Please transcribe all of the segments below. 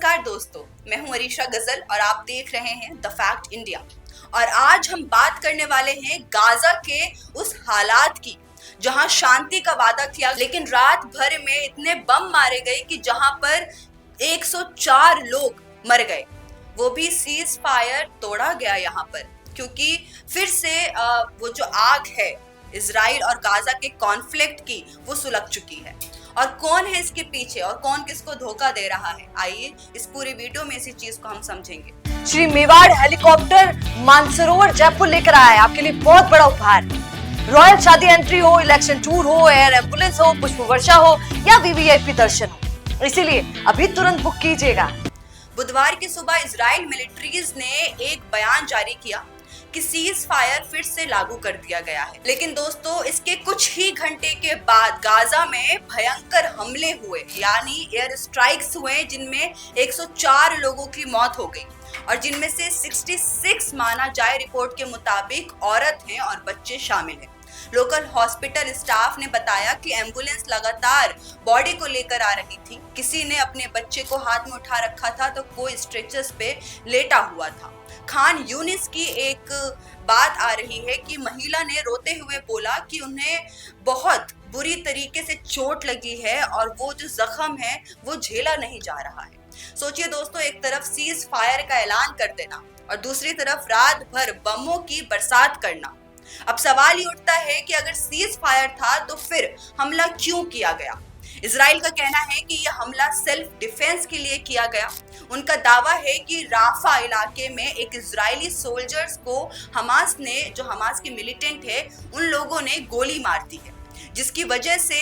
नमस्कार दोस्तों, मैं हूं अरीशा गजल और आप देख रहे हैं द फैक्ट इंडिया। और आज हम बात करने वाले हैं गाजा के उस हालात की जहां शांति का वादा किया, लेकिन रात भर में इतने बम मारे गए कि जहां पर 104 लोग मर गए। वो भी सीज फायर तोड़ा गया यहाँ पर, क्योंकि फिर से वो जो आग है इजराइल और गाजा के कॉन्फ्लिक्ट की, वो सुलग चुकी है। और कौन है इसके पीछे और कौन किसको धोखा दे रहा है, आइए इस पूरी वीडियो में इसी चीज को हम समझेंगे। श्री मेवाड़ हेलीकॉप्टर मानसरोवर जयपुर लेकर आया है आपके लिए बहुत बड़ा उपहार। रॉयल शादी एंट्री हो, इलेक्शन टूर हो, एयर एम्बुलेंस हो, पुष्प वर्षा हो या वीवीआईपी दर्शन हो, इसीलिए अभी तुरंत बुक कीजिएगा। बुधवार की सुबह इजराइल मिलिट्रीज ने एक बयान जारी किया कि सीज फायर फिर से लागू कर दिया गया है। लेकिन दोस्तों, इसके कुछ ही घंटे के बाद गाजा में भयंकर हमले हुए, यानी एयर स्ट्राइक्स हुए, जिनमें 104 लोगों की मौत हो गई और जिनमें से 66 माना जाए रिपोर्ट के मुताबिक औरत हैं और बच्चे शामिल हैं। लोकल हॉस्पिटल स्टाफ ने बताया कि एम्बुलेंस लगातार बॉडी को लेकर आ रही थी। किसी ने अपने बच्चे को हाथ में उठा रखा था तो कोई स्ट्रेचर्स पे लेटा हुआ था। खान यूनिस की एक बात आ रही है कि महिला ने रोते हुए बोला कि उन्हें बहुत बुरी तरीके से चोट लगी है और वो जो जख्म है वो झेला नहीं जा रहा है। सोचिए दोस्तों, एक तरफ सीज फायर का ऐलान कर देना और दूसरी तरफ रात भर बमों की बरसात करना। अब सवाल ये उठता है कि अगर सीज फायर था तो फिर हमला क्यों किया गया। इजराइल का कहना है कि यह हमला सेल्फ डिफेंस के लिए किया गया। उनका दावा है कि राफा इलाके में एक इजरायली सोल्जर्स को हमास के मिलिटेंट है, उन लोगों ने गोली मार दी है, जिसकी वजह से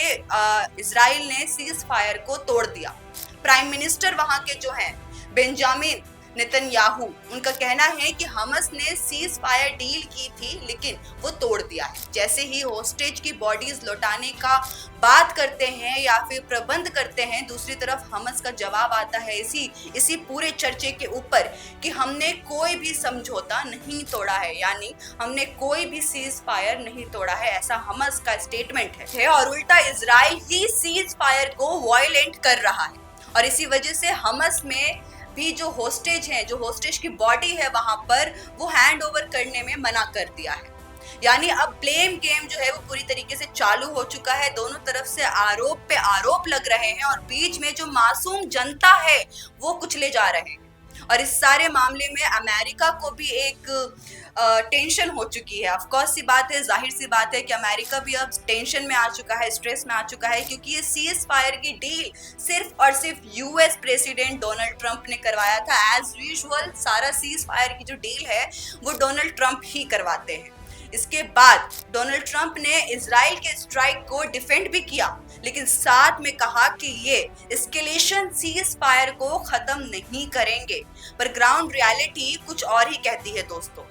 इजराइल ने सीज फायर को तोड़ दिया। प्राइम मिनिस्टर वहां के जो हैं बेंजामिन नेतन्याहू, उनका कहना है कि हमास ने सीज फायर डील की थी लेकिन वो तोड़ दिया है। जैसे ही होस्टेज की बॉडीज लौटाने का बात करते हैं या फिर प्रबंध करते हैं, दूसरी तरफ हमास का जवाब आता है इसी पूरे चर्चे के ऊपर कि हमने कोई भी समझौता नहीं तोड़ा है, यानी हमने कोई भी सीज फायर नहीं तोड़ा है, ऐसा हमास का स्टेटमेंट है। और उल्टा इजराइल ही सीज फायर को वायलेंट कर रहा है और इसी वजह से हमास में भी जो होस्टेज की बॉडी है वहां पर वो हैंड ओवर करने में मना कर दिया है। यानी अब ब्लेम गेम जो है वो पूरी तरीके से चालू हो चुका है। दोनों तरफ से आरोप पे आरोप लग रहे हैं और बीच में जो मासूम जनता है वो कुचले जा रहे हैं। और इस सारे मामले में अमेरिका को भी एक टेंशन हो चुकी है। ऑफ कोर्स सी बात है, जाहिर सी बात है कि अमेरिका भी अब टेंशन में आ चुका है, स्ट्रेस में आ चुका है, क्योंकि ये सीज फायर की डील सिर्फ और सिर्फ यूएस प्रेसिडेंट डोनाल्ड ट्रंप ने करवाया था। एज यूजुअल सारा सीज फायर की जो डील है वो डोनाल्ड ट्रंप ही करवाते हैं। इसके बाद डोनाल्ड ट्रंप ने इजराइल के स्ट्राइक को डिफेंड भी किया, लेकिन साथ में कहा कि ये एस्केलेशन सीज फायर को खत्म नहीं करेंगे। पर ग्राउंड रियलिटी कुछ और ही कहती है दोस्तों।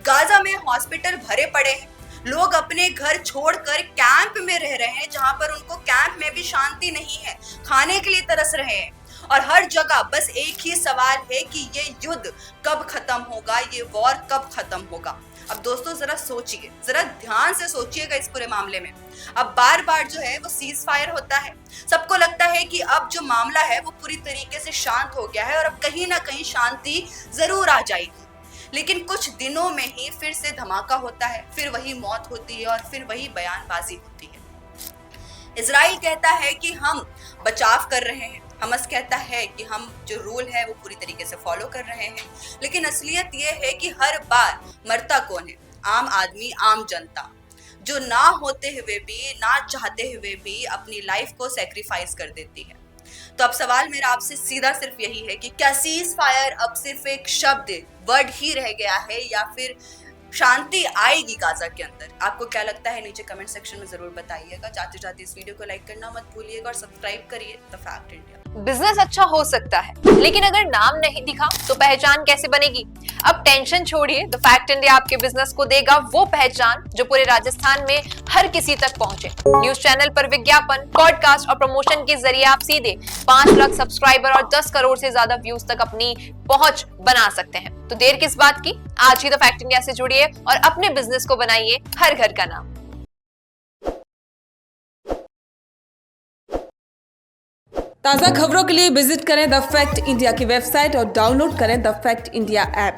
गाजा में हॉस्पिटल भरे पड़े हैं, लोग अपने घर छोड़कर कैंप में रह रहे हैं, जहां पर उनको कैंप में भी शांति नहीं है, खाने के लिए तरस रहे हैं और हर जगह बस एक ही सवाल है कि ये युद्ध कब खत्म होगा, ये वॉर कब खत्म होगा। अब दोस्तों जरा सोचिए, जरा ध्यान से सोचिएगा इस पूरे मामले में। अब बार बार जो है वो सीज फायर होता है, सबको लगता है कि अब जो मामला है वो पूरी तरीके से शांत हो गया है और अब कहीं ना कहीं शांति जरूर आ जाएगी। लेकिन कुछ दिनों में ही फिर से धमाका होता है, फिर वही मौत होती है और फिर वही बयानबाजी होती है। इजराइल कहता है कि हम बचाव कर रहे हैं, हमास कहता है कि हम जो रूल है वो पूरी तरीके से फॉलो कर रहे हैं, लेकिन असलियत ये है कि हर बार मरता कौन है? आम आदमी, आम जनता, जो ना होते हुए भी, ना चाहते हुए भी अपनी लाइफ को सैक्रिफाइस कर देती है। तो अब सवाल मेरा आपसे सीधा सिर्फ यही है कि क्या सीज फायर अब सिर्फ एक शब्द, वर्ड ही रह गया है या फिर शांति आएगी गाजा के अंदर? आपको क्या लगता है नीचे कमेंट सेक्शन में जरूर बताइएगा। जाते जाते इस वीडियो को लाइक करना मत भूलिएगा और सब्सक्राइब करिए द फैक्ट इंडिया। बिजनेस अच्छा हो सकता है, लेकिन अगर नाम नहीं दिखा तो पहचान कैसे बनेगी? अब टेंशन छोड़िए, द फैक्ट इंडिया आपके बिजनेस को देगा वो पहचान जो पूरे राजस्थान में हर किसी तक पहुंचे। न्यूज चैनल पर विज्ञापन, पॉडकास्ट और प्रमोशन के जरिए आप सीधे 5 लाख सब्सक्राइबर और 10 करोड़ से ज्यादा व्यूज तक अपनी पहुंच बना सकते हैं। तो देर किस बात की, आज ही द फैक्ट इंडिया से जुड़िए और अपने बिजनेस को बनाइए हर घर का नाम। ताज़ा खबरों के लिए विजिट करें द फैक्ट इंडिया की वेबसाइट और डाउनलोड करें द फैक्ट इंडिया ऐप।